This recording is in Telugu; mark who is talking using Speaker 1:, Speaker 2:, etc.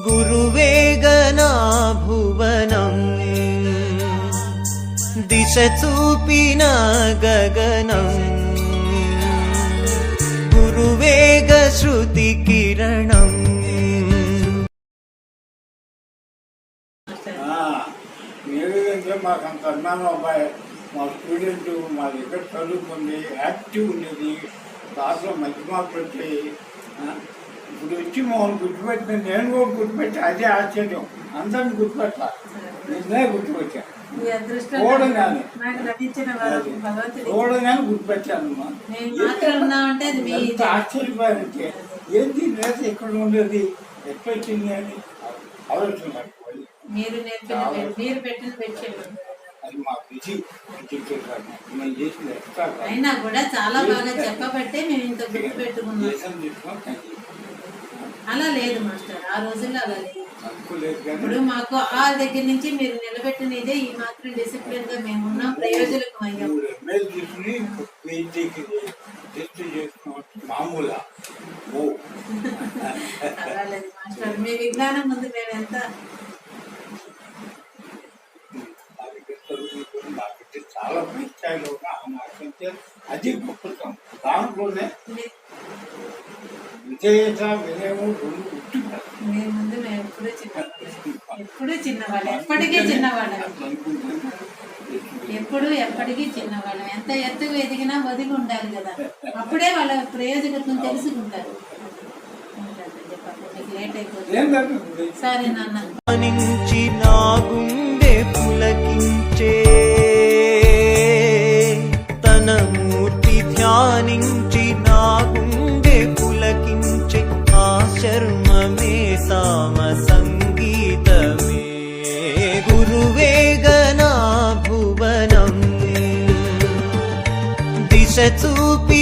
Speaker 1: గురువేగనా భువనం దిశ చూపిన గగనం గురువేగ శృతి కిరణం.
Speaker 2: ఏదంటే మాకు అంత అన్నాను అబ్బాయి, మా స్టూడెంట్ మా దగ్గర చదువుకుంది, యాక్టివ్ ఉండేది, క్లాస్లో మంచి మార్కులు వచ్చాయి. ఇప్పుడు వచ్చి మమ్మల్ని గుర్తుపెట్టిన నేను కూడా గుర్తుపెట్టా, అదే ఆశ్చర్యం. అందరిని గుర్తుపెట్టా, నిన్నే గుర్తుపెట్టా, చూడగానే గుర్తుపెట్టాను. ఎంత ఆశ్చర్యపోయారంటే ఏంటి నేత ఎక్కడ ఉండేది, ఎట్లా వచ్చింది అని ఆలోచన. అది మా విజి
Speaker 3: అయినా కూడా చాలా బాగా చెప్పబట్టే మేము ఇంత గుర్తు పెట్టుకున్నాం. అలా లేదు మాస్టర్, ఆ రోజుల్లో అలా లేదు. ఇప్పుడు మాకు ఆ దగ్గర నుంచి మీరు నిలబెట్టిన ఇదే ఈ మాత్రం డిసిప్లిన్ గా మేము ఉన్నాం, ప్రయోజనం అయ్యాం. అలా లేదు మాస్టర్, మీ విజ్ఞానం ముందు మేము ఎంత
Speaker 2: చాలా స్థాయిలో అది గొప్పతనం. దాంట్లోనే విజయత వినయము
Speaker 3: మీ ముందు మేము ఎప్పుడూ చిన్నవాళ్ళం, ఎప్పటికీ చిన్నవాళ్ళం, ఎప్పటికీ చిన్నవాళ్ళం. ఎంత ఎత్తుగా ఎదిగినా వదిలి ఉండాలి కదా, అప్పుడే వాళ్ళ ప్రయోజకత్వం తెలుసుకుంటారు. లేట్ అయిపోతుంది. సరే నాన్న.
Speaker 1: పులకించే తన మూర్తి ధ్యానించి నా గుండె పులకించే ఆ శర్మమే సామ సంగీతమే గురువేగనా భువనం దిశ చూపి